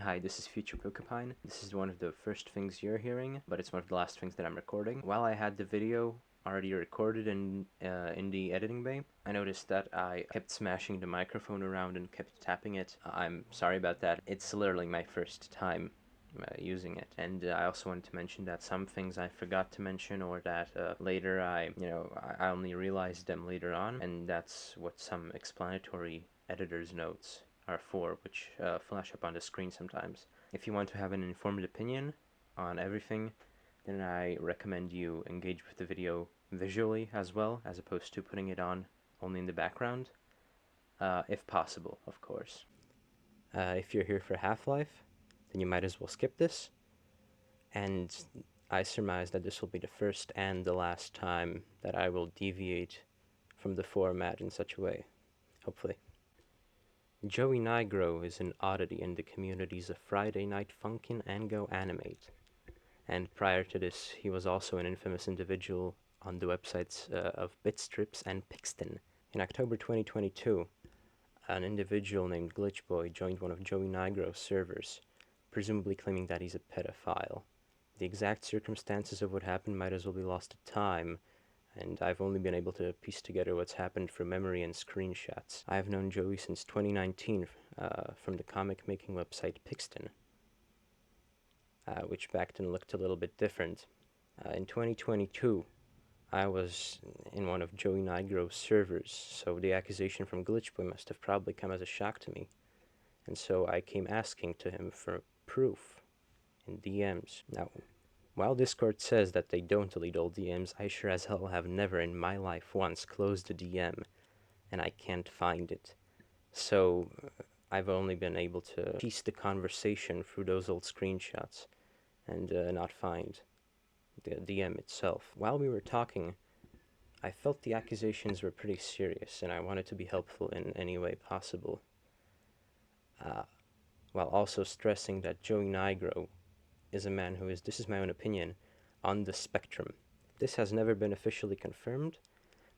Hi, this is future pookapine. This is one of the first things you're hearing, but it's one of the last things that I'm recording. While I had the video already recorded in the editing bay, I noticed that I kept smashing the microphone around and kept tapping it. I'm sorry about that. It's literally my first time using it, and I also wanted to mention that some things I forgot to mention, or that later I only realized them later on, and that's what some explanatory editor's notes are for, which flash up on the screen sometimes. If you want to have an informed opinion on everything, then I recommend you engage with the video visually as well, as opposed to putting it on only in the background, if possible, of course. If you're here for Half-Life, then you might as well skip this, and I surmise that this will be the first and the last time that I will deviate from the format in such a way, hopefully. Joey Nigro is an oddity in the communities of Friday Night Funkin' and Go Animate, and prior to this he was also an infamous individual on the websites of Bitstrips and Pixton. In October 2022, an individual named Glitchboy joined one of Joey Nigro's servers, presumably claiming that he's a pedophile. The exact circumstances of what happened might as well be lost to time, and I've only been able to piece together what's happened from memory and screenshots. I've known Joey since 2019 from the comic-making website Pixton, which back then looked a little bit different. In 2022, I was in one of Joey Nigro's servers, so the accusation from Glitchboy must have probably come as a shock to me, and so I came asking to him for proof in DMs. Now, while Discord says that they don't delete all DMs, I sure as hell have never in my life once closed a DM, and I can't find it. So I've only been able to piece the conversation through those old screenshots and not find the DM itself. While we were talking, I felt the accusations were pretty serious, and I wanted to be helpful in any way possible, while also stressing that Joey Nigro is a man who is, this is my own opinion, on the spectrum. This has never been officially confirmed,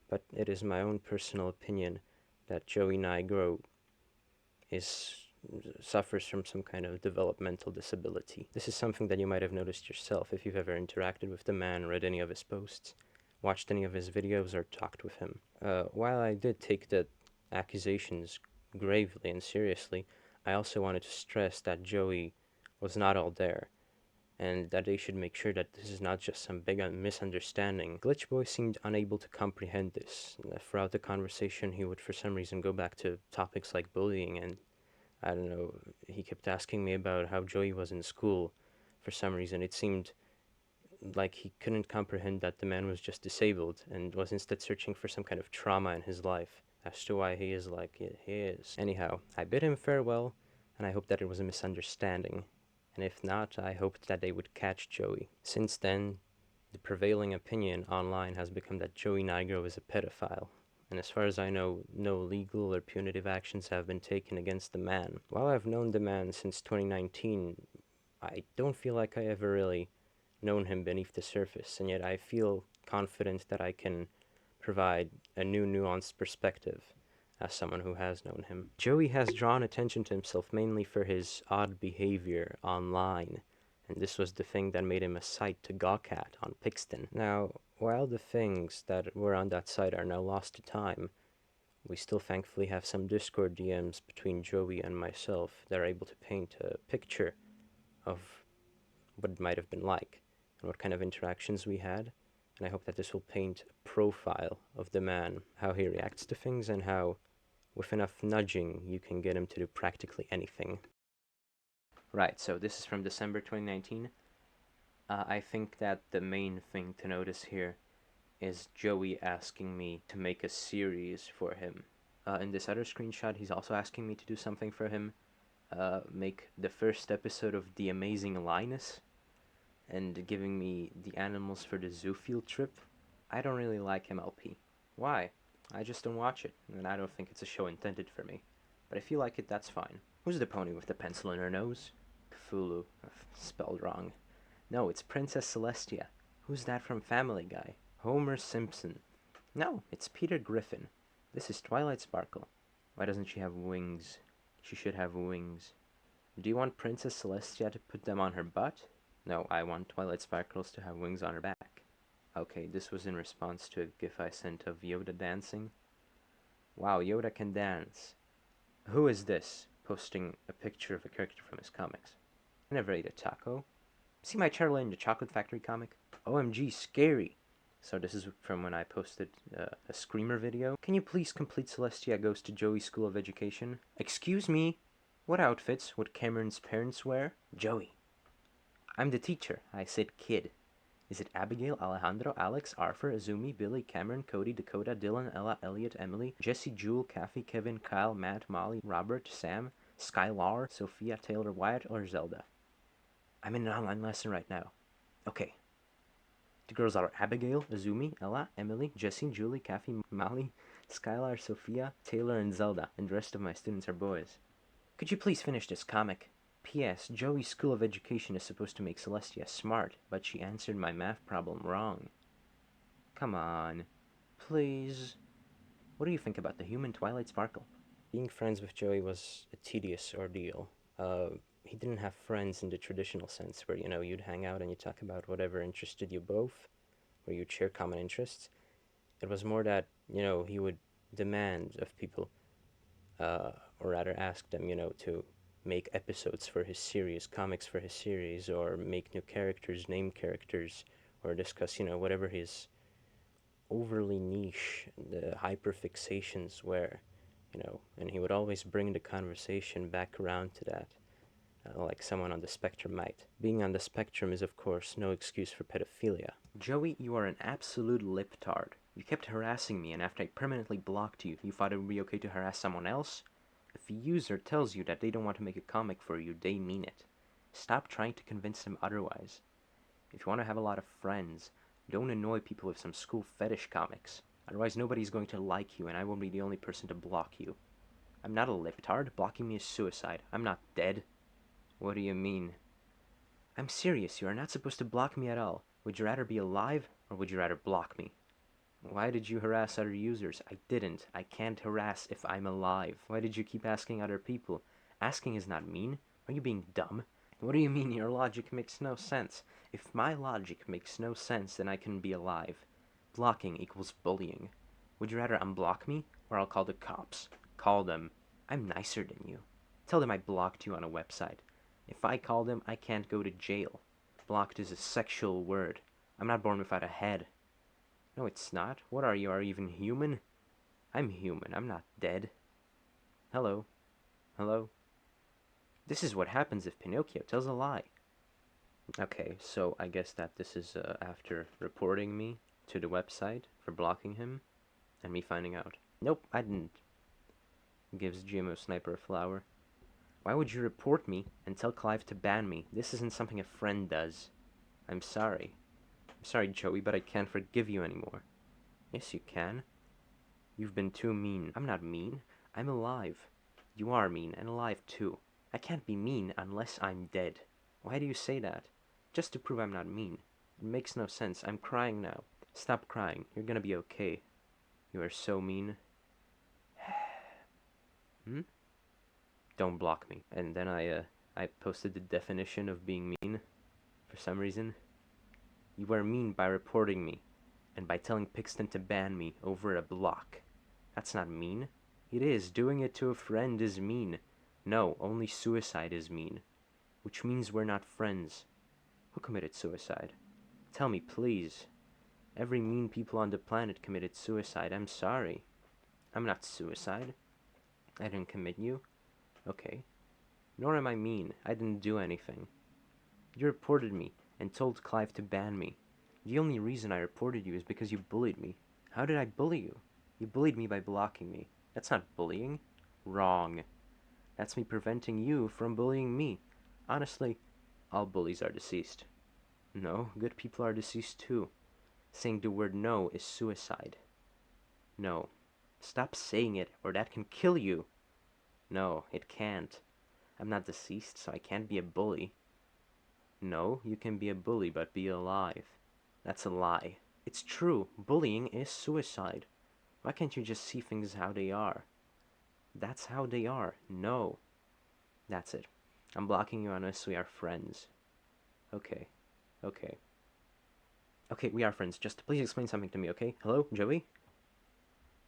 but it is my own personal opinion that Joey Nigro suffers from some kind of developmental disability. This is something that you might have noticed yourself if you've ever interacted with the man, read any of his posts, watched any of his videos, or talked with him. While I did take the accusations gravely and seriously, I also wanted to stress that Joey was not all there, and that they should make sure that this is not just some big misunderstanding. Glitchboy seemed unable to comprehend this. Throughout the conversation, he would for some reason go back to topics like bullying, and I don't know, he kept asking me about how Joey was in school. For some reason, it seemed like he couldn't comprehend that the man was just disabled, and was instead searching for some kind of trauma in his life as to why he is like he is. Anyhow, I bid him farewell, and I hope that it was a misunderstanding, and if not, I hoped that they would catch Joey. Since then, the prevailing opinion online has become that Joey Nigro is a pedophile, and as far as I know, no legal or punitive actions have been taken against the man. While I've known the man since 2019, I don't feel like I ever really known him beneath the surface, and yet I feel confident that I can provide a new nuanced perspective as someone who has known him. Joey has drawn attention to himself mainly for his odd behavior online, and this was the thing that made him a sight to gawk at on Pixton. Now, while the things that were on that site are now lost to time, we still thankfully have some Discord DMs between Joey and myself that are able to paint a picture of what it might have been like, and what kind of interactions we had, and I hope that this will paint a profile of the man, how he reacts to things, and how, with enough nudging, you can get him to do practically anything. Right, so this is from December 2019. I think that the main thing to notice here is Joey asking me to make a series for him. In this other screenshot, he's also asking me to do something for him, make the first episode of The Amazing Linus, and giving me the animals for the zoo field trip. I don't really like MLP. Why? I just don't watch it, and I don't think it's a show intended for me. But if you like it, that's fine. Who's the pony with the pencil in her nose? Cthulhu. Spelled wrong. No, it's Princess Celestia. Who's that from Family Guy? Homer Simpson. No, it's Peter Griffin. This is Twilight Sparkle. Why doesn't she have wings? She should have wings. Do you want Princess Celestia to put them on her butt? No, I want Twilight Sparkles to have wings on her back. Okay, this was in response to a gif I sent of Yoda dancing. Wow, Yoda can dance. Who is this? Posting a picture of a character from his comics. I never ate a taco. See my Charlie and the Chocolate Factory comic? OMG, scary! So this is from when I posted a Screamer video. Can you please complete Celestia Goes to Joey's School of Education? Excuse me? What outfits would Cameron's parents wear? Joey. I'm the teacher. I said kid. Is it Abigail, Alejandro, Alex, Arthur, Azumi, Billy, Cameron, Cody, Dakota, Dylan, Ella, Elliot, Emily, Jesse, Jewel, Kathy, Kevin, Kyle, Matt, Molly, Robert, Sam, Skylar, Sophia, Taylor, Wyatt, or Zelda? I'm in an online lesson right now. Okay. The girls are Abigail, Azumi, Ella, Emily, Jessie, Julie, Kathy, Molly, Skylar, Sophia, Taylor, and Zelda, and the rest of my students are boys. Could you please finish this comic? P.S. Joey's School of Education is supposed to make Celestia smart, but she answered my math problem wrong. Come on. Please. What do you think about the human Twilight Sparkle? Being friends with Joey was a tedious ordeal. He didn't have friends in the traditional sense where, you'd hang out and you talk about whatever interested you both, where you'd share common interests. It was more that, he would demand of people, or rather ask them, to make episodes for his series, comics for his series, or make new characters, name characters, or discuss, whatever his overly niche, the hyperfixations were, and he would always bring the conversation back around to that, like someone on the spectrum might. Being on the spectrum is, of course, no excuse for pedophilia. Joey, you are an absolute liptard. You kept harassing me, and after I permanently blocked you, you thought it would be okay to harass someone else? If a user tells you that they don't want to make a comic for you, they mean it. Stop trying to convince them otherwise. If you want to have a lot of friends, don't annoy people with some school fetish comics. Otherwise nobody's going to like you, and I will be the only person to block you. I'm not a liptard. Blocking me is suicide. I'm not dead. What do you mean? I'm serious. You are not supposed to block me at all. Would you rather be alive, or would you rather block me? Why did you harass other users? I didn't. I can't harass if I'm alive. Why did you keep asking other people? Asking is not mean. Are you being dumb? What do you mean your logic makes no sense? If my logic makes no sense, then I can be alive. Blocking equals bullying. Would you rather unblock me, or I'll call the cops? Call them. I'm nicer than you. Tell them I blocked you on a website. If I call them, I can't go to jail. Blocked is a sexual word. I'm not born without a head. No, it's not. What are you? Are you even human? I'm human. I'm not dead. Hello? Hello? This is what happens if Pinocchio tells a lie. Okay, so I guess that this is after reporting me to the website for blocking him, and me finding out. Nope, I didn't. Gives GMO Sniper a flower. Why would you report me and tell Clive to ban me? This isn't something a friend does. I'm sorry. I'm sorry, Joey, but I can't forgive you anymore. Yes, you can. You've been too mean. I'm not mean. I'm alive. You are mean and alive too. I can't be mean unless I'm dead. Why do you say that? Just to prove I'm not mean. It makes no sense. I'm crying now. Stop crying. You're gonna be okay. You are so mean. Don't block me. And then I posted the definition of being mean for some reason. You are mean by reporting me, and by telling Pixton to ban me over a block. That's not mean. It is. Doing it to a friend is mean. No, only suicide is mean. Which means we're not friends. Who committed suicide? Tell me, please. Every mean people on the planet committed suicide. I'm sorry. I'm not suicide. I didn't commit you. Okay. Nor am I mean. I didn't do anything. You reported me and told Clive to ban me. The only reason I reported you is because you bullied me. How did I bully you? You bullied me by blocking me. That's not bullying. Wrong. That's me preventing you from bullying me. Honestly, all bullies are deceased. No, good people are deceased too. Saying the word no is suicide. No. Stop saying it, or that can kill you. No, it can't. I'm not deceased, so I can't be a bully. No, you can be a bully, but be alive. That's a lie. It's true. Bullying is suicide. Why can't you just see things how they are? That's how they are. No. That's it. I'm blocking you unless we are friends. Okay. Okay. Okay, we are friends. Just please explain something to me, okay? Hello, Joey?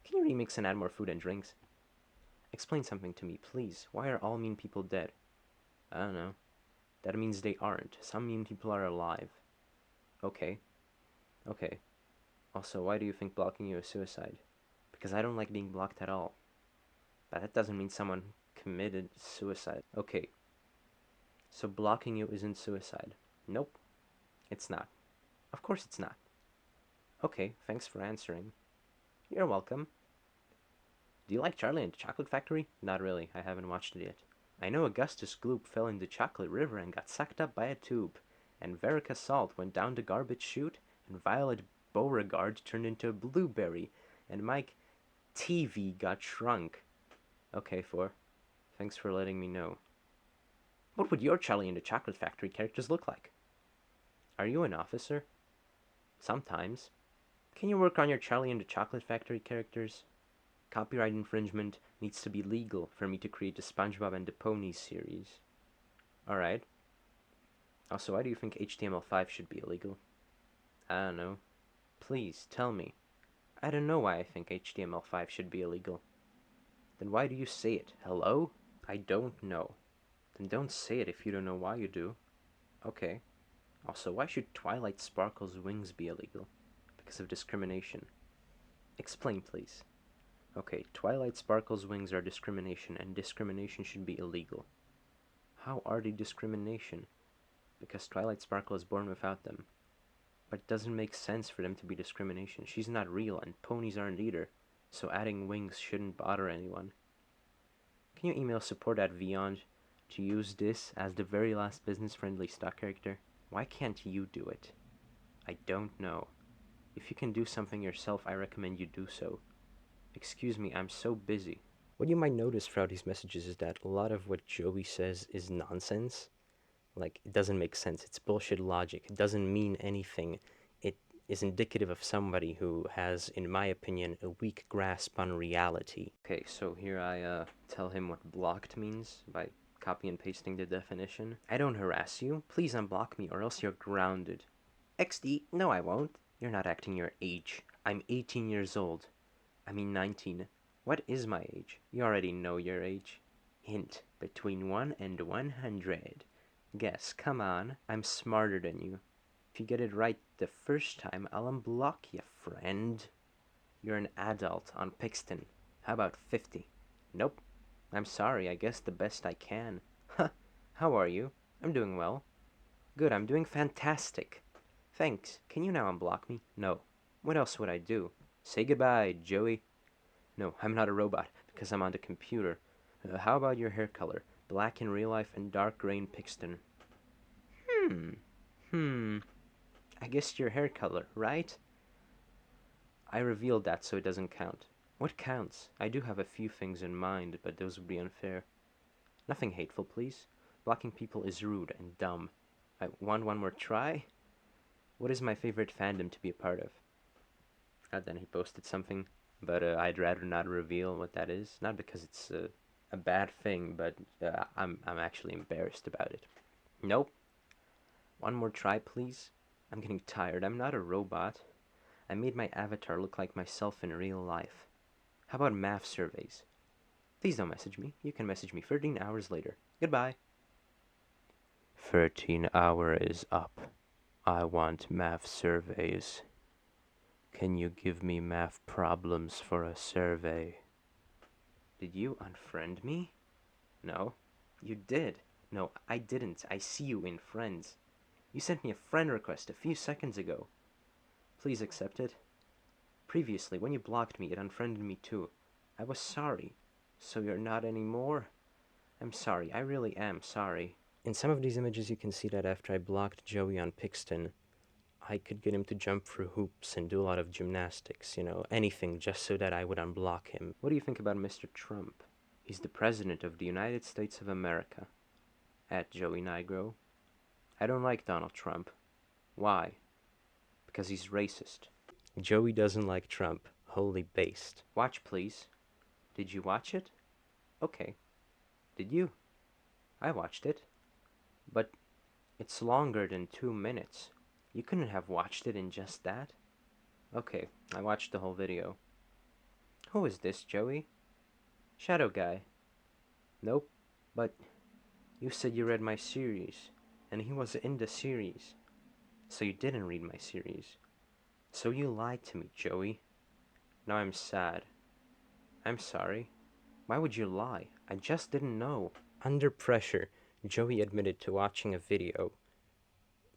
Can you remix and add more food and drinks? Explain something to me, please. Why are all mean people dead? I don't know. That means they aren't. Some mean people are alive. Okay. Okay. Also, why do you think blocking you is suicide? Because I don't like being blocked at all. But that doesn't mean someone committed suicide. Okay. So blocking you isn't suicide. Nope. It's not. Of course it's not. Okay, thanks for answering. You're welcome. Do you like Charlie and the Chocolate Factory? Not really, I haven't watched it yet. I know Augustus Gloop fell in the chocolate river and got sucked up by a tube, and Verica Salt went down the garbage chute, and Violet Beauregard turned into a blueberry, and Mike TV got shrunk. Okay, 4. Thanks for letting me know. What would your Charlie and the Chocolate Factory characters look like? Are you an officer? Sometimes. Can you work on your Charlie and the Chocolate Factory characters? Copyright infringement needs to be legal for me to create the SpongeBob and the Ponies series. Alright. Also, why do you think HTML5 should be illegal? I don't know. Please, tell me. I don't know why I think HTML5 should be illegal. Then why do you say it? Hello? I don't know. Then don't say it if you don't know why you do. Okay. Also, why should Twilight Sparkle's wings be illegal? Because of discrimination. Explain, please. Okay, Twilight Sparkle's wings are discrimination, and discrimination should be illegal. How are they discrimination? Because Twilight Sparkle is born without them. But it doesn't make sense for them to be discrimination. She's not real, and ponies aren't either, so adding wings shouldn't bother anyone. Can you email support@Vyond to use this as the very last business-friendly stock character? Why can't you do it? I don't know. If you can do something yourself, I recommend you do so. Excuse me, I'm so busy. What you might notice throughout these messages is that a lot of what Joey says is nonsense. Like, it doesn't make sense. It's bullshit logic. It doesn't mean anything. It is indicative of somebody who has, in my opinion, a weak grasp on reality. Okay, so here I tell him what blocked means by copy and pasting the definition. I don't harass you. Please unblock me or else you're grounded. XD, no I won't. You're not acting your age. I'm 18 years old. I mean 19. What is my age? You already know your age. Hint, between 1 and 100. Guess, come on, I'm smarter than you. If you get it right the first time, I'll unblock you, friend. You're an adult on Pixton. How about 50? Nope. I'm sorry, I guess the best I can. Huh, how are you? I'm doing well. Good, I'm doing fantastic. Thanks. Can you now unblock me? No. What else would I do? Say goodbye, Joey. No, I'm not a robot, because I'm on the computer. How about your hair color? Black in real life and dark gray in Pixton. I guess your hair color, right? I revealed that, so it doesn't count. What counts? I do have a few things in mind, but those would be unfair. Nothing hateful, please. Blocking people is rude and dumb. I want one more try? What is my favorite fandom to be a part of? Then he posted something, but I'd rather not reveal what that is. Not because it's a bad thing, but I'm actually embarrassed about it. Nope. One more try, please. I'm getting tired. I'm not a robot. I made my avatar look like myself in real life. How about math surveys? Please don't message me. You can message me 13 hours later. Goodbye. 13 hour is up. I want math surveys. Can you give me math problems for a survey? Did you unfriend me? No. You did. No, I didn't. I see you in Friends. You sent me a friend request a few seconds ago. Please accept it. Previously, when you blocked me, it unfriended me too. I was sorry. So you're not anymore? I'm sorry. I really am sorry. In some of these images, you can see that after I blocked Joey on Pixton, I could get him to jump through hoops and do a lot of gymnastics, anything just so that I would unblock him. What do you think about Mr. Trump? He's the President of the United States of America. At Joey Nigro. I don't like Donald Trump. Why? Because he's racist. Joey doesn't like Trump. Wholly based. Watch, please. Did you watch it? Okay. Did you? I watched it. But it's longer than 2 minutes. You couldn't have watched it in just that? Okay, I watched the whole video. Who is this, Joey? Shadow guy. Nope, but you said you read my series, and he was in the series. So you didn't read my series. So you lied to me, Joey. Now I'm sad. I'm sorry. Why would you lie? I just didn't know. Under pressure, Joey admitted to watching a video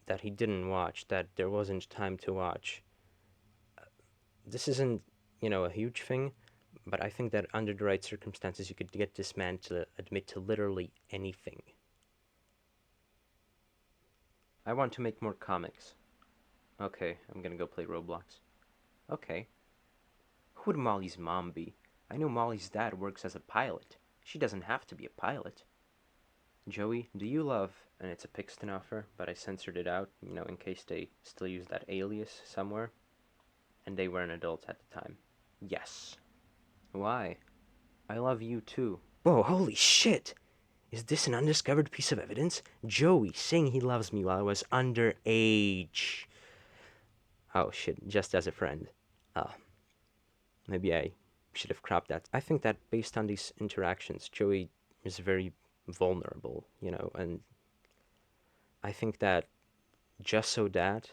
that he didn't watch, that there wasn't time to watch. This isn't, a huge thing, but I think that under the right circumstances, you could get this man to admit to literally anything. I want to make more comics. Okay, I'm gonna go play Roblox. Okay. Who would Molly's mom be? I know Molly's dad works as a pilot. She doesn't have to be a pilot. Joey, do you love... And it's a Pixton offer, but I censored it out, in case they still use that alias somewhere. And they were an adult at the time. Yes. Why? I love you too. Whoa, holy shit! Is this an undiscovered piece of evidence? Joey saying he loves me while I was underage. Oh shit, just as a friend. Maybe I should have cropped that. I think that based on these interactions, Joey is very vulnerable, and I think that just so that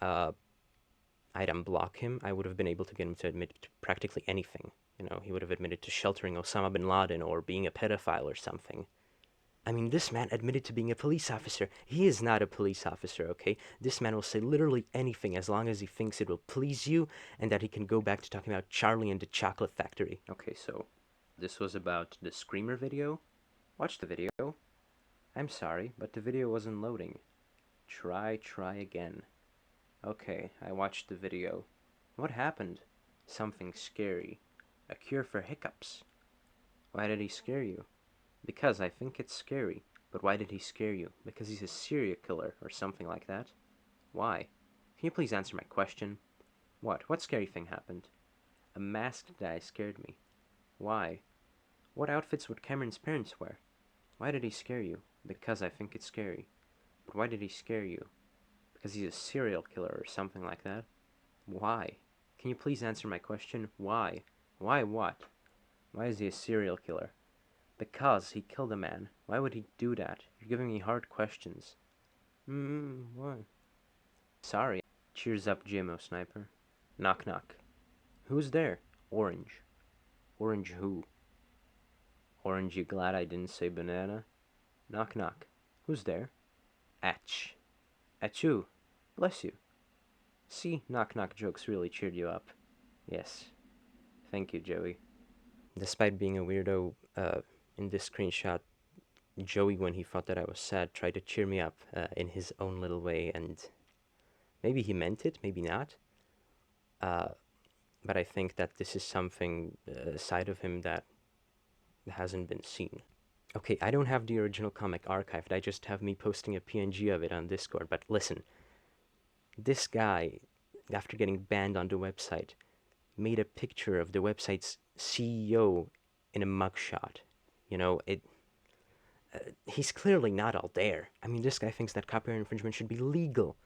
I'd unblock him, I would have been able to get him to admit to practically anything. He would have admitted to sheltering Osama bin Laden or being a pedophile or something. I mean, this man admitted to being a police officer. He is not a police officer, okay? This man will say literally anything as long as he thinks it will please you and that he can go back to talking about Charlie and the Chocolate Factory. Okay, so this was about the Screamer video. Watch the video. I'm sorry, but the video wasn't loading. Try again. Okay, I watched the video. What happened? Something scary. A cure for hiccups. Why did he scare you? Because I think it's scary. But why did he scare you? Because he's a serial killer or something like that? Why? Can you please answer my question? What? What scary thing happened? A masked guy scared me. Why? What outfits would Cameron's parents wear? Why did he scare you? Because I think it's scary. But why did he scare you? Because he's a serial killer or something like that? Why? Can you please answer my question? Why? Why what? Why is he a serial killer? Because he killed a man. Why would he do that? You're giving me hard questions. Why? Sorry. Cheers up, GMO Sniper. Knock knock. Who's there? Orange. Orange who? Orange, you glad I didn't say banana? Knock knock. Who's there? Atch. Achoo. Bless you. See, knock knock jokes really cheered you up. Yes. Thank you, Joey. Despite being a weirdo, in this screenshot, Joey, when he thought that I was sad, tried to cheer me up in his own little way, and maybe he meant it, maybe not. But I think that this is something, a side of him that hasn't been seen. Okay, I don't have the original comic archived, I just have me posting a PNG of it on Discord, but listen. This guy, after getting banned on the website, made a picture of the website's CEO in a mugshot. He's clearly not all there. I mean, this guy thinks that copyright infringement should be legal,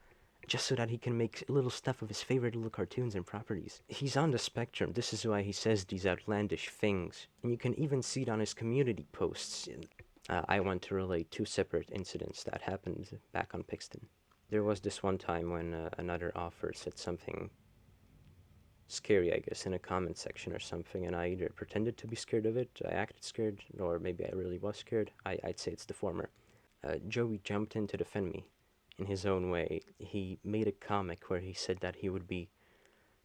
just so that he can make little stuff of his favorite little cartoons and properties. He's on the spectrum. This is why he says these outlandish things. And you can even see it on his community posts. I want to relate 2 separate incidents that happened back on Pixton. There was this one time when another author said something scary, I guess, in a comment section or something, and I either pretended to be scared of it, I acted scared, or maybe I really was scared. I'd say it's the former. Joey jumped in to defend me in his own way. He made a comic where he said that he would be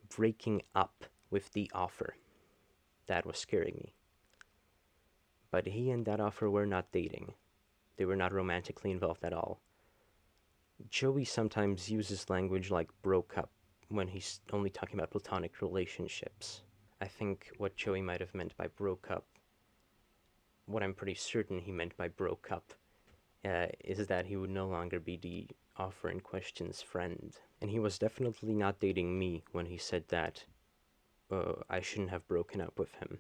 breaking up with the author. That was scaring me. But he and that author were not dating. They were not romantically involved at all. Joey sometimes uses language like broke up when he's only talking about platonic relationships. I think what Joey might have meant by broke up, what I'm pretty certain he meant by broke up, is that he would no longer be the author in question's friend. And he was definitely not dating me when he said that I shouldn't have broken up with him.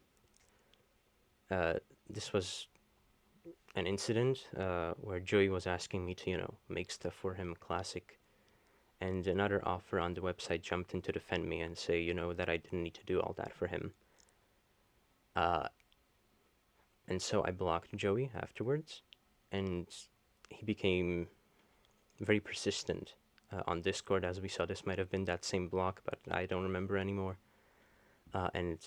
This was an incident where Joey was asking me to, make stuff for him, classic. And another offer on the website jumped in to defend me and say, that I didn't need to do all that for him. And so I blocked Joey afterwards, and he became very persistent on Discord. As we saw, this might have been that same block, but I don't remember anymore. And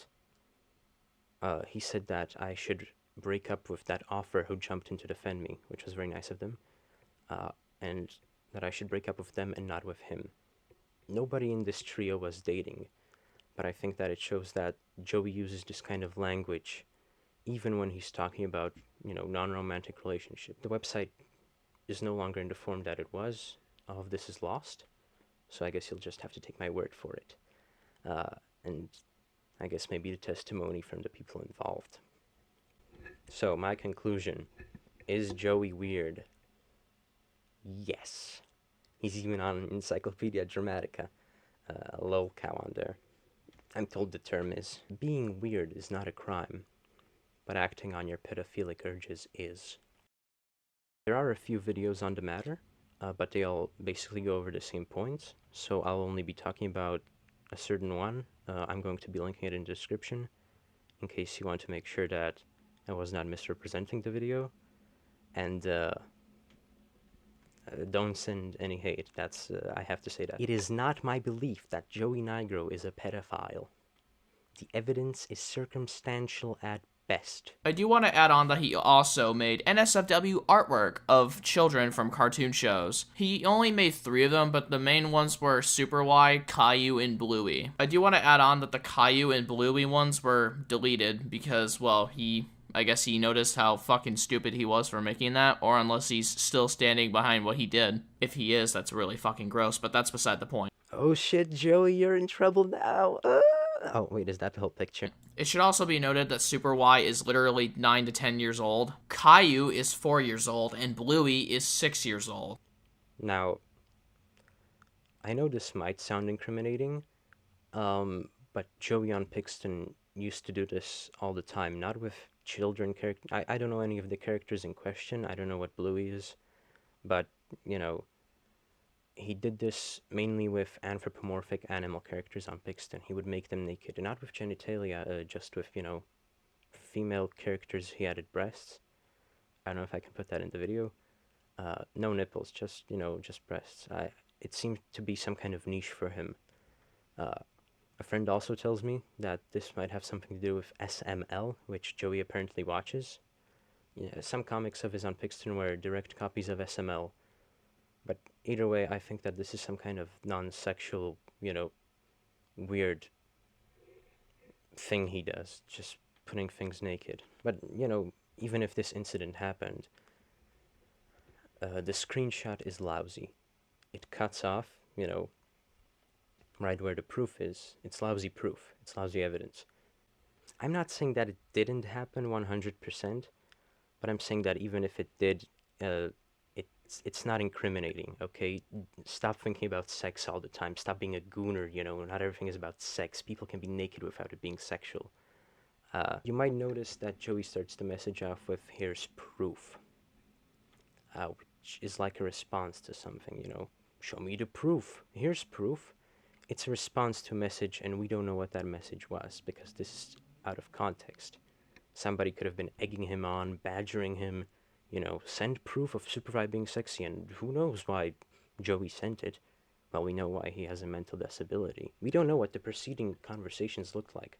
he said that I should break up with that offer who jumped in to defend me, which was very nice of them, and that I should break up with them and not with him. Nobody in this trio was dating, but I think that it shows that Joey uses this kind of language even when he's talking about, non-romantic relationship. The website is no longer in the form that it was. All of this is lost, so I guess you'll just have to take my word for it. And I guess maybe the testimony from the people involved. So, my conclusion, is Joey weird? Yes. He's even on Encyclopedia Dramatica. Lol cow on there. I'm told the term is, being weird is not a crime, but acting on your pedophilic urges is. There are a few videos on the matter, but they all basically go over the same points, so I'll only be talking about a certain one. I'm going to be linking it in the description, in case you want to make sure that I was not misrepresenting the video, and don't send any hate. That's, I have to say that. It is not my belief that Joey Nigro is a pedophile. The evidence is circumstantial at best. I do want to add on that he also made NSFW artwork of children from cartoon shows. He only made 3 of them, but the main ones were Super Y, Caillou, and Bluey. I do want to add on that the Caillou and Bluey ones were deleted because, well, I guess he noticed how fucking stupid he was for making that, or unless he's still standing behind what he did. If he is, that's really fucking gross, but that's beside the point. Oh shit, Joey, you're in trouble now. Oh, wait, is that the whole picture? It should also be noted that Super Y is literally 9 to 10 years old, Caillou is 4 years old, and Bluey is 6 years old. Now, I know this might sound incriminating, but Joey on Pixton used to do this all the time, not with children characters. I don't know any of the characters in question, I don't know what Bluey is, but, he did this mainly with anthropomorphic animal characters on Pixton. He would make them naked, and not with genitalia, just with, female characters. He added breasts. I don't know if I can put that in the video. No nipples, just, just breasts. It seemed to be some kind of niche for him. A friend also tells me that this might have something to do with SML, which Joey apparently watches. Yeah, some comics of his on Pixton were direct copies of SML. But either way, I think that this is some kind of non-sexual, weird thing he does, just putting things naked. But, even if this incident happened, the screenshot is lousy. It cuts off, right where the proof is. It's lousy proof. It's lousy evidence. I'm not saying that it didn't happen 100%, but I'm saying that even if it did, it's not incriminating, okay? Stop thinking about sex all the time. Stop being a gooner, not everything is about sex. People can be naked without it being sexual. You might notice that Joey starts the message off with, here's proof, which is like a response to something, show me the proof, here's proof. It's a response to a message, and we don't know what that message was, because this is out of context. Somebody could have been egging him on, badgering him, send proof of Superfly being sexy, and who knows why Joey sent it. Well, we know why he has a mental disability. We don't know what the preceding conversations looked like,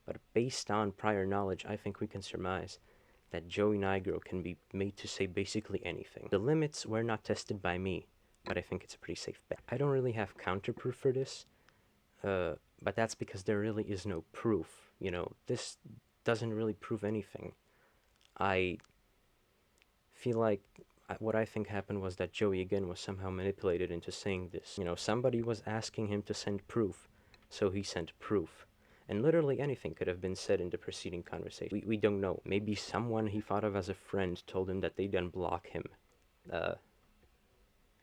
but based on prior knowledge, I think we can surmise that Joey Nigro can be made to say basically anything. The limits were not tested by me, but I think it's a pretty safe bet. I don't really have counterproof for this, but that's because there really is no proof. This doesn't really prove anything. I feel like what I think happened was that Joey again was somehow manipulated into saying this. Somebody was asking him to send proof, so he sent proof. And literally anything could have been said in the preceding conversation. We don't know. Maybe someone he thought of as a friend told him that they'd unblock him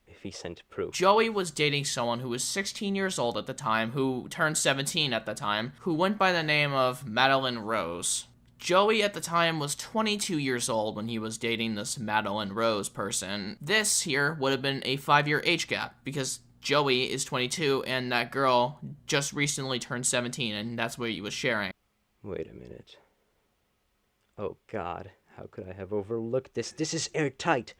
if he sent proof. Joey was dating someone who was 16 years old at the time, who turned 17 at the time, who went by the name of Madeline Rose. Joey at the time was 22 years old when he was dating this Madeline Rose person. This here would have been a 5-year age gap because Joey is 22 and that girl just recently turned 17, and that's what he was sharing. Wait a minute. Oh God, how could I have overlooked this? This is airtight.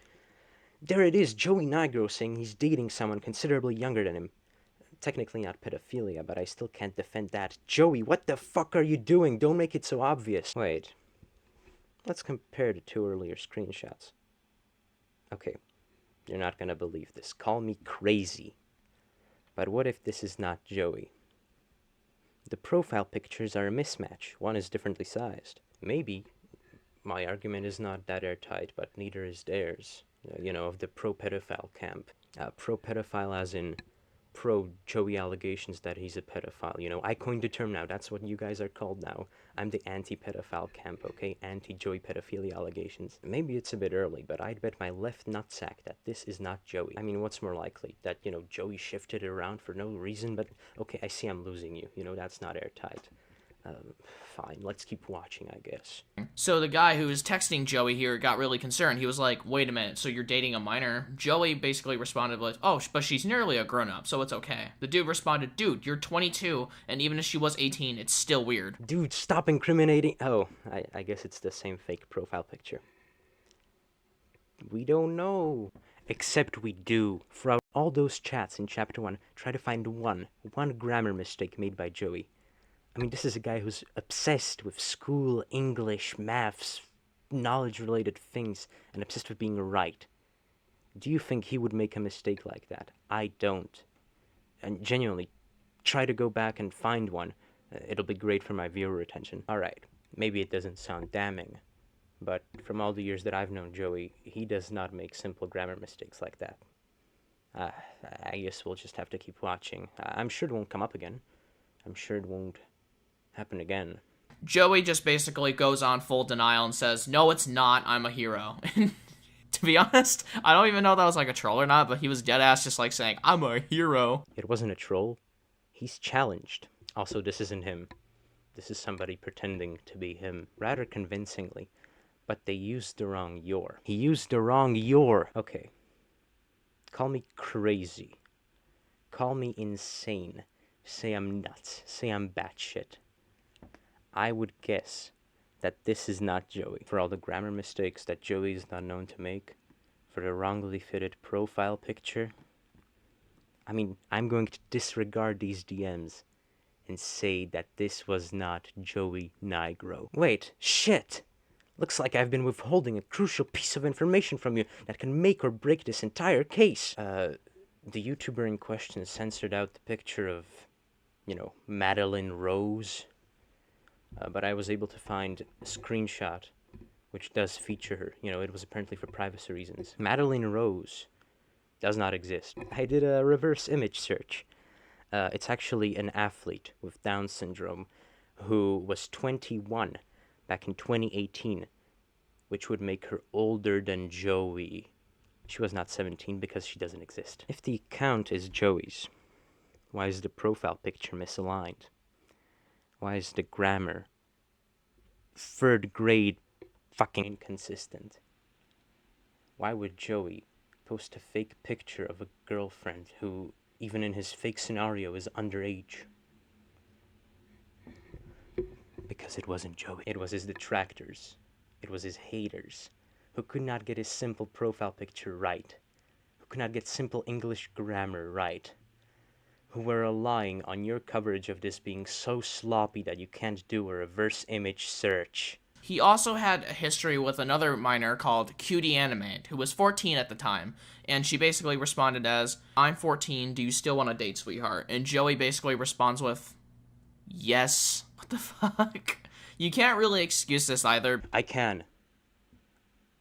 There it is, Joey Nigro saying he's dating someone considerably younger than him. Technically not pedophilia, but I still can't defend that. Joey, what the fuck are you doing? Don't make it so obvious. Wait. Let's compare the two earlier screenshots. Okay, you're not gonna believe this. Call me crazy. But what if this is not Joey? The profile pictures are a mismatch. One is differently sized. Maybe my argument is not that airtight, but neither is theirs. Of the pro-pedophile camp. Pro-pedophile as in pro-Joey allegations that he's a pedophile. I coined the term now. That's what you guys are called now. I'm the anti-pedophile camp, okay? Anti-Joey pedophilia allegations. Maybe it's a bit early, but I'd bet my left nutsack that this is not Joey. I mean, what's more likely? That, Joey shifted it around for no reason, but okay, I see I'm losing you. That's not airtight. Fine, let's keep watching, I guess. So the guy who was texting Joey here got really concerned. He was like, wait a minute, so you're dating a minor? Joey basically responded with, oh, but she's nearly a grown-up, so it's okay. The dude responded, dude, you're 22, and even if she was 18, it's still weird. Dude, stop incriminating. Oh, I guess it's the same fake profile picture. We don't know. Except we do. Throughout all those chats in Chapter 1, try to find one grammar mistake made by Joey. I mean, this is a guy who's obsessed with school, English, maths, knowledge-related things, and obsessed with being right. Do you think he would make a mistake like that? I don't. And genuinely, try to go back and find one. It'll be great for my viewer retention. Alright, maybe it doesn't sound damning, but from all the years that I've known Joey, he does not make simple grammar mistakes like that. I guess we'll just have to keep watching. I'm sure it won't come up again. I'm sure it won't happen again. Joey just basically goes on full denial and says, no, it's not, I'm a hero. To be honest, I don't even know if that was like a troll or not, but he was deadass just like saying, I'm a hero. It wasn't a troll. He's challenged. Also, this isn't him. This is somebody pretending to be him, rather convincingly. But they used the wrong your. He used the wrong your. Okay. Call me crazy. Call me insane. Say I'm nuts. Say I'm batshit. I would guess that this is not Joey. For all the grammar mistakes that Joey is not known to make, for the wrongly fitted profile picture, I mean, I'm going to disregard these DMs and say that this was not Joey Nigro. Wait, shit! Looks like I've been withholding a crucial piece of information from you that can make or break this entire case. The YouTuber in question censored out the picture of, Madeline Rose. But I was able to find a screenshot which does feature her. It was apparently for privacy reasons. Madeline Rose does not exist. I did a reverse image search. It's actually an athlete with Down syndrome who was 21 back in 2018, which would make her older than Joey. She was not 17 because she doesn't exist. If the account is Joey's, why is the profile picture misaligned? Why is the grammar third grade fucking inconsistent? Why would Joey post a fake picture of a girlfriend who, even in his fake scenario, is underage? Because it wasn't Joey. It was his detractors. It was his haters, who could not get his simple profile picture right, who could not get simple English grammar right, who were relying on your coverage of this being so sloppy that you can't do a reverse image search. He also had a history with another minor called Cutie Animate, who was 14 at the time, and she basically responded as, I'm 14, do you still want to date, sweetheart? And Joey basically responds with, yes. What the fuck? You can't really excuse this either. I can.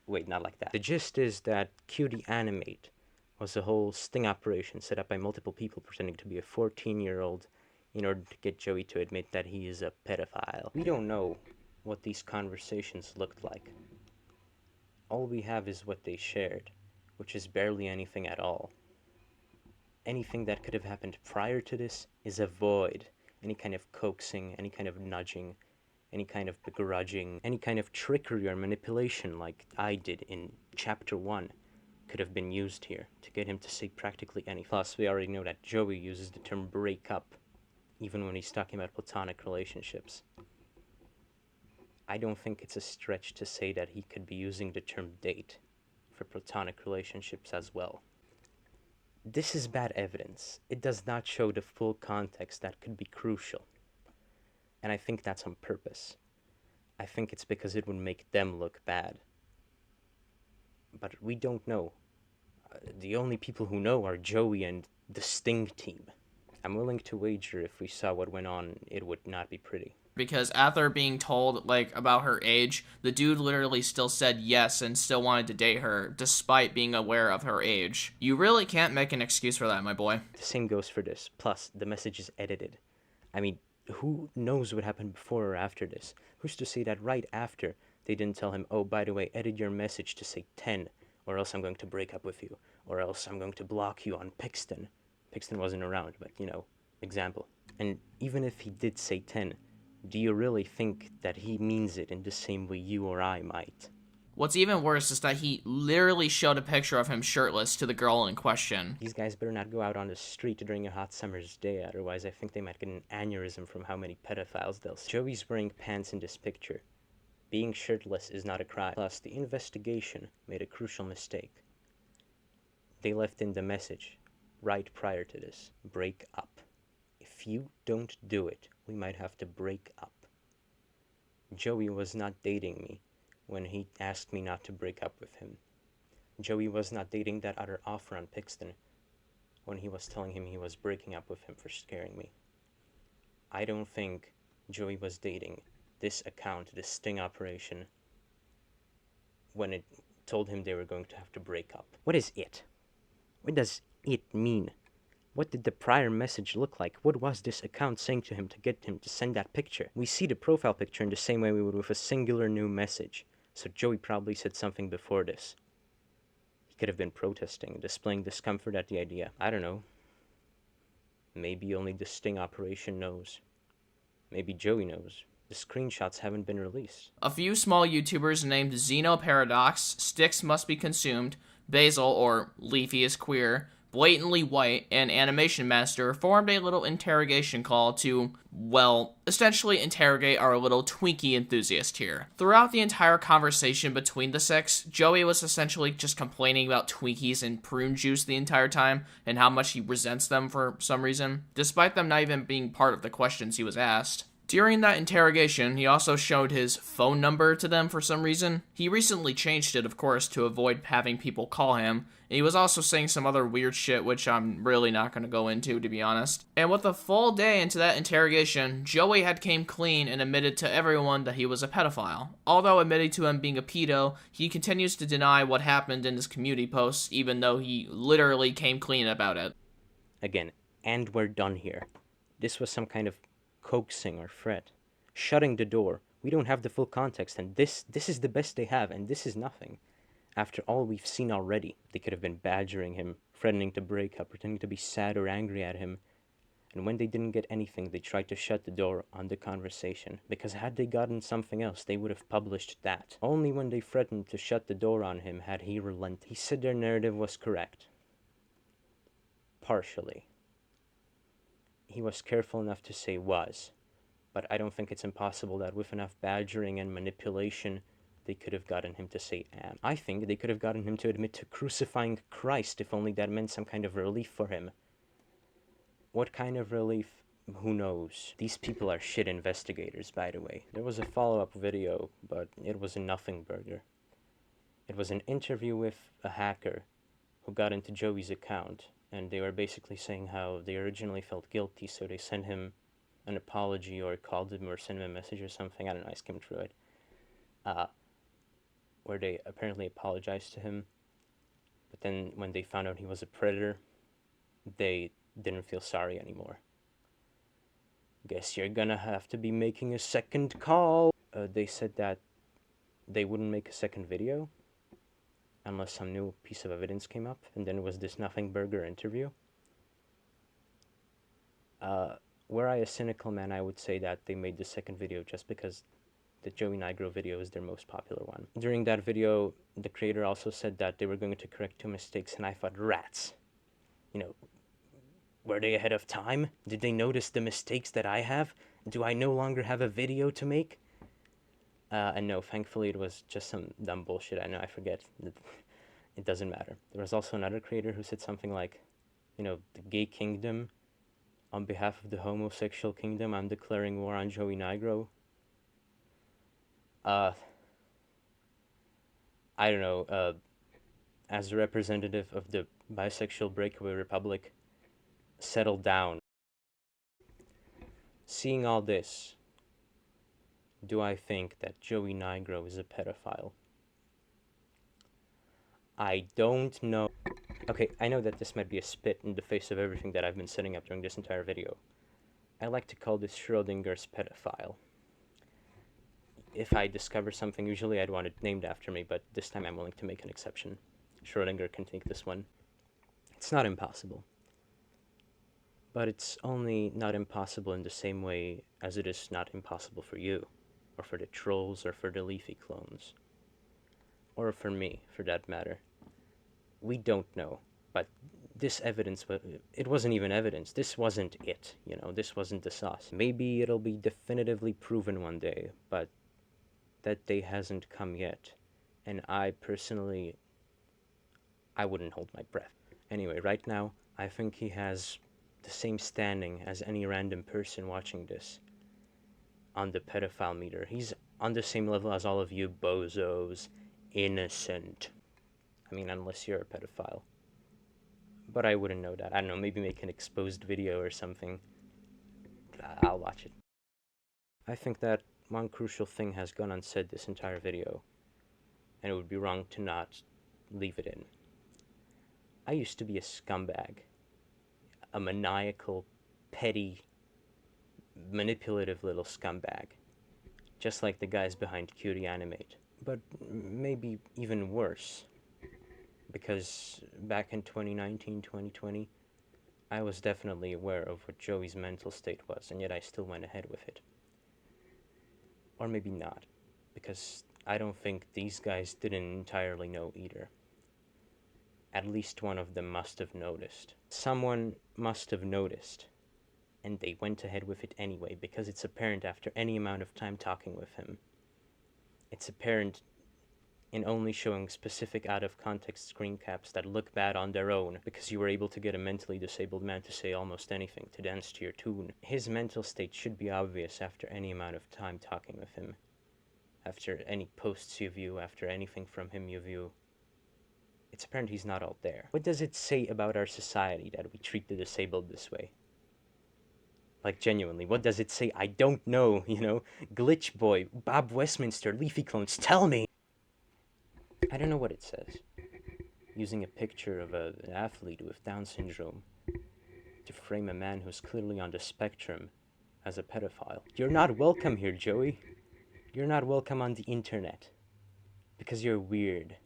Wait, not like that. The gist is that Cutie Animate was a whole sting operation set up by multiple people pretending to be a 14-year-old in order to get Joey to admit that he is a pedophile. We don't know what these conversations looked like. All we have is what they shared, which is barely anything at all. Anything that could have happened prior to this is a void. Any kind of coaxing, any kind of nudging, any kind of begrudging, any kind of trickery or manipulation like I did in Chapter 1 could have been used here to get him to say practically anything. Plus, we already know that Joey uses the term break up, even when he's talking about platonic relationships. I don't think it's a stretch to say that he could be using the term date for platonic relationships as well. This is bad evidence. It does not show the full context that could be crucial. And I think that's on purpose. I think it's because it would make them look bad. But we don't know. The only people who know are Joey and the Sting team. I'm willing to wager if we saw what went on, it would not be pretty. Because after being told, like, about her age, the dude literally still said yes and still wanted to date her, despite being aware of her age. You really can't make an excuse for that, my boy. The same goes for this. Plus, the message is edited. I mean, who knows what happened before or after this? Who's to say that right after they didn't tell him, oh, by the way, edit your message to say 10, or else I'm going to break up with you, or else I'm going to block you on Pixton. Pixton wasn't around, but, you know, example. And even if he did say 10, do you really think that he means it in the same way you or I might? What's even worse is that he literally showed a picture of him shirtless to the girl in question. These guys better not go out on the street during a hot summer's day, otherwise I think they might get an aneurysm from how many pedophiles they'll see. Joey's wearing pants in this picture. Being shirtless is not a crime. Plus, the investigation made a crucial mistake. They left in the message right prior to this. Break up. If you don't do it, we might have to break up. Joey was not dating me when he asked me not to break up with him. Joey was not dating that other offer on Pixton when he was telling him he was breaking up with him for scaring me. I don't think Joey was dating this account, this sting operation, when it told him they were going to have to break up. What is it? What does it mean? What did the prior message look like? What was this account saying to him to get him to send that picture? We see the profile picture in the same way we would with a singular new message. So Joey probably said something before this. He could have been protesting, displaying discomfort at the idea. I don't know. Maybe only the sting operation knows. Maybe Joey knows. The screenshots haven't been released. A few small YouTubers named Xeno Paradox, Sticks Must Be Consumed, Basil, or Leafy is Queer, Blatantly White, and Animation Master formed a little interrogation call to, well, essentially interrogate our little Twinkie enthusiast here. Throughout the entire conversation between the six, Joey was essentially just complaining about Twinkies and prune juice the entire time, and how much he resents them for some reason, despite them not even being part of the questions he was asked. During that interrogation, he also showed his phone number to them for some reason. He recently changed it, of course, to avoid having people call him. And he was also saying some other weird shit, which I'm really not going to go into, to be honest. And with a full day into that interrogation, Joey had came clean and admitted to everyone that he was a pedophile. Although admitting to him being a pedo, he continues to deny what happened in his community posts, even though he literally came clean about it. Again, and we're done here. This was some kind of coaxing or threat, shutting the door. We don't have the full context, and this is the best they have, and this is nothing. After all we've seen already, they could have been badgering him, threatening to break up, pretending to be sad or angry at him, and when they didn't get anything, they tried to shut the door on the conversation, because had they gotten something else, they would have published that. Only when they threatened to shut the door on him had he relented. He said their narrative was correct. Partially. He was careful enough to say was, but I don't think it's impossible that with enough badgering and manipulation, they could have gotten him to say am. I think they could have gotten him to admit to crucifying Christ if only that meant some kind of relief for him. What kind of relief? Who knows? These people are shit investigators, by the way. There was a follow-up video, but it was a nothing burger. It was an interview with a hacker who got into Joey's account, and they were basically saying how they originally felt guilty, so they sent him an apology or called him or sent him a message or something. I don't know, I skimmed through it. Where they apparently apologized to him, but then when they found out he was a predator, they didn't feel sorry anymore. Guess you're gonna have to be making a second call. They said that they wouldn't make a second video unless some new piece of evidence came up, and then it was this nothing burger interview. Were I a cynical man, I would say that they made the second video just because the Joey Nigro video is their most popular one. During that video, the creator also said that they were going to correct 2 mistakes, and I thought, rats. You know, were they ahead of time? Did they notice the mistakes that I have? Do I no longer have a video to make? And no, thankfully it was just some dumb bullshit. I know, I forget. It doesn't matter. There was also another creator who said something like, the gay kingdom, on behalf of the homosexual kingdom, I'm declaring war on Joey Nigro. I don't know, as a representative of the bisexual breakaway republic, settle down. Seeing all this, do I think that Joey Nigro is a pedophile? I don't know. Okay, I know that this might be a spit in the face of everything that I've been setting up during this entire video. I like to call this Schrodinger's pedophile. If I discover something, usually I'd want it named after me, but this time I'm willing to make an exception. Schrodinger can take this one. It's not impossible. But it's only not impossible in the same way as it is not impossible for you, or for the trolls, or for the Leafy clones. Or for me, for that matter. We don't know, but this evidence, it wasn't even evidence. This wasn't it, this wasn't the sauce. Maybe it'll be definitively proven one day, but that day hasn't come yet. And I personally, I wouldn't hold my breath. Anyway, right now, I think he has the same standing as any random person watching this on the pedophile meter. He's on the same level as all of you bozos. Innocent. I mean, unless you're a pedophile. But I wouldn't know that. I don't know, maybe make an exposed video or something. I'll watch it. I think that one crucial thing has gone unsaid this entire video, and it would be wrong to not leave it in. I used to be a scumbag. A maniacal, petty, manipulative little scumbag. Just like the guys behind Cutie Animate. But maybe even worse. Because back in 2019, 2020, I was definitely aware of what Joey's mental state was, and yet I still went ahead with it. Or maybe not, because I don't think these guys didn't entirely know either. At least one of them must have noticed. Someone must have noticed, and they went ahead with it anyway, because it's apparent after any amount of time talking with him. It's apparent in only showing specific out-of-context screen caps that look bad on their own, because you were able to get a mentally disabled man to say almost anything, to dance to your tune. His mental state should be obvious after any amount of time talking with him. After any posts you view, after anything from him you view. It's apparent he's not all there. What does it say about our society that we treat the disabled this way? Like, genuinely, what does it say? I don't know, Glitch Boy, Bob Westminster, Leafy Clones, tell me! I don't know what it says. Using a picture of an athlete with Down syndrome to frame a man who's clearly on the spectrum as a pedophile. You're not welcome here, Joey. You're not welcome on the internet. Because you're weird.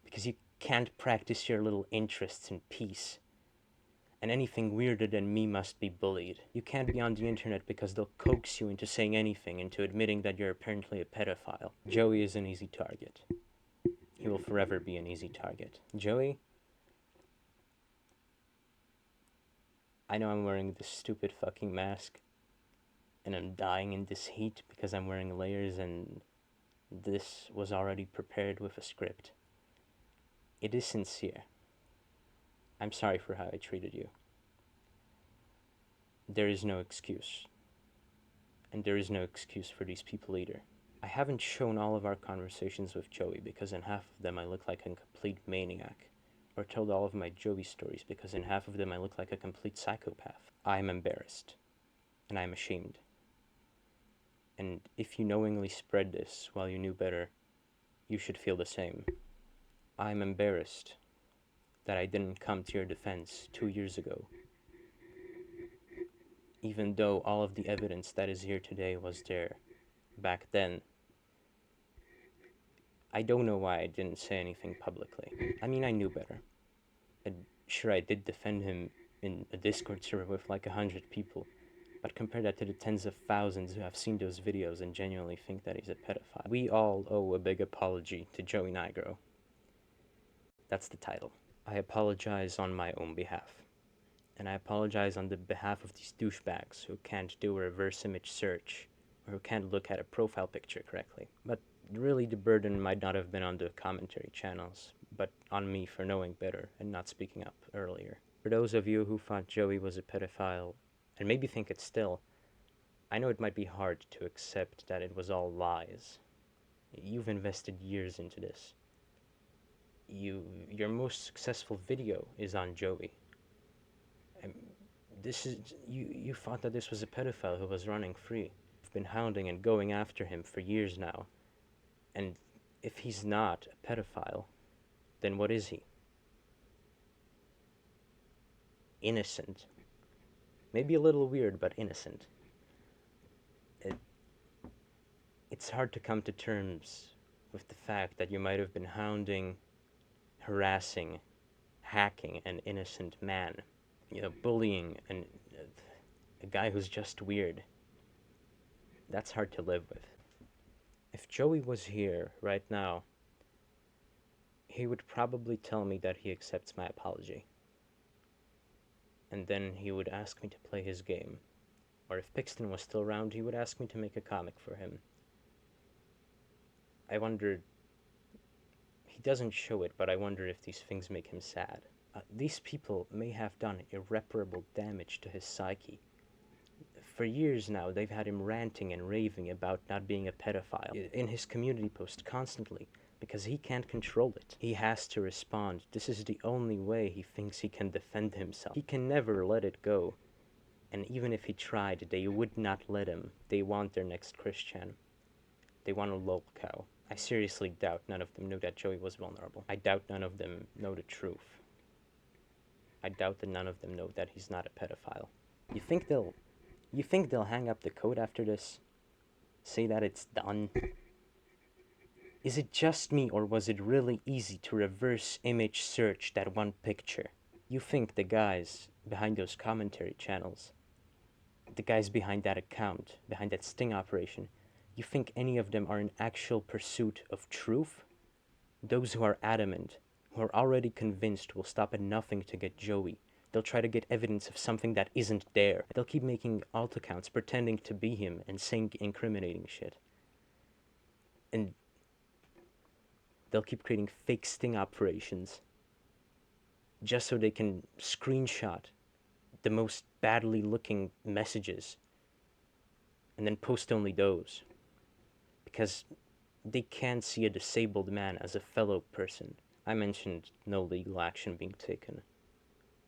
Because you can't practice your little interests in peace. And anything weirder than me must be bullied. You can't be on the internet because they'll coax you into saying anything, into admitting that you're apparently a pedophile. Joey is an easy target. He will forever be an easy target. Joey? I know I'm wearing this stupid fucking mask, and I'm dying in this heat because I'm wearing layers, and this was already prepared with a script. It is sincere. I'm sorry for how I treated you. There is no excuse. And there is no excuse for these people either. I haven't shown all of our conversations with Joey because in half of them I look like a complete maniac, or told all of my Joey stories because in half of them I look like a complete psychopath. I am embarrassed, and I am ashamed. And if you knowingly spread this while you knew better, you should feel the same. I'm embarrassed that I didn't come to your defense 2 years ago, even though all of the evidence that is here today was there back then. I don't know why I didn't say anything publicly. I mean, I knew better. And sure, I did defend him in a Discord server with like 100 people. But compare that to the tens of thousands who have seen those videos and genuinely think that he's a pedophile. We all owe a big apology to Joey Nigro. That's the title. I apologize on my own behalf. And I apologize on the behalf of these douchebags who can't do a reverse image search or who can't look at a profile picture correctly. But really the burden might not have been on the commentary channels, but on me for knowing better and not speaking up earlier. For those of you who thought Joey was a pedophile, and maybe think it still, I know it might be hard to accept that it was all lies. You've invested years into this. Your most successful video is on Joey. And you thought that this was a pedophile who was running free. You've been hounding and going after him for years now. And if he's not a pedophile, then what is he? Innocent. Maybe a little weird, but innocent. It's hard to come to terms with the fact that you might have been hounding, harassing, hacking an innocent man. Bullying a guy who's just weird. That's hard to live with. If Joey was here right now, he would probably tell me that he accepts my apology. And then he would ask me to play his game. Or if Pixton was still around, he would ask me to make a comic for him. I wonder... He doesn't show it, but I wonder if these things make him sad. These people may have done irreparable damage to his psyche. For years now, they've had him ranting and raving about not being a pedophile in his community post constantly, because he can't control it. He has to respond. This is the only way he thinks he can defend himself. He can never let it go. And even if he tried, they would not let him. They want their next Christian. They want a lol cow. I seriously doubt none of them knew that Joey was vulnerable. I doubt none of them know the truth. I doubt that none of them know that he's not a pedophile. You think they'll hang up the code after this? Say that it's done? Is it just me, or was it really easy to reverse image search that one picture? You think the guys behind those commentary channels, the guys behind that account, behind that sting operation, you think any of them are in actual pursuit of truth? Those who are adamant, who are already convinced, will stop at nothing to get Joey. They'll try to get evidence of something that isn't there. They'll keep making alt accounts pretending to be him and saying incriminating shit. And they'll keep creating fake sting operations just so they can screenshot the most badly looking messages and then post only those. Because they can't see a disabled man as a fellow person. I mentioned no legal action being taken,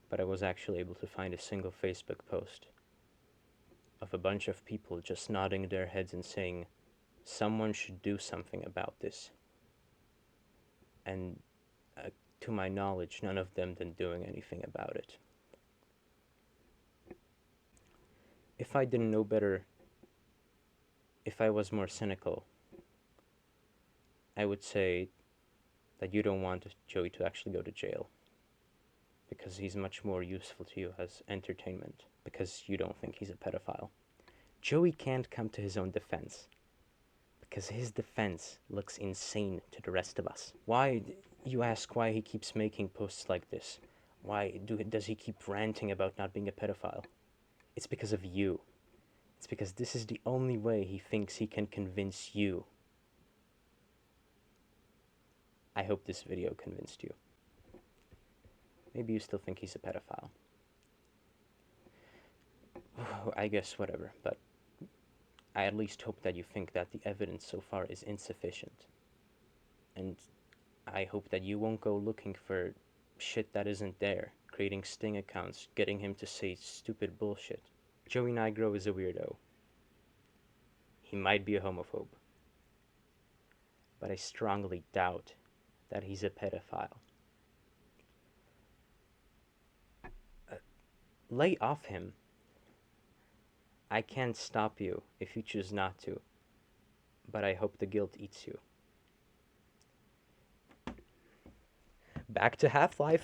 but I was actually able to find a single Facebook post of a bunch of people just nodding their heads and saying, someone should do something about this. And to my knowledge, none of them then doing anything about it. If I didn't know better, if I was more cynical, I would say that you don't want Joey to actually go to jail, because he's much more useful to you as entertainment, because you don't think he's a pedophile. Joey can't come to his own defense, because his defense looks insane to the rest of us. You ask why he keeps making posts like this? Does he keep ranting about not being a pedophile? It's because of you. It's because this is the only way he thinks he can convince you. I hope this video convinced you. Maybe you still think he's a pedophile. I guess whatever, but I at least hope that you think that the evidence so far is insufficient. And I hope that you won't go looking for shit that isn't there, creating sting accounts, getting him to say stupid bullshit. Joey Nigro is a weirdo. He might be a homophobe. But I strongly doubt that he's a pedophile. Lay off him. I can't stop you if you choose not to, but I hope the guilt eats you. Back to Half-Life.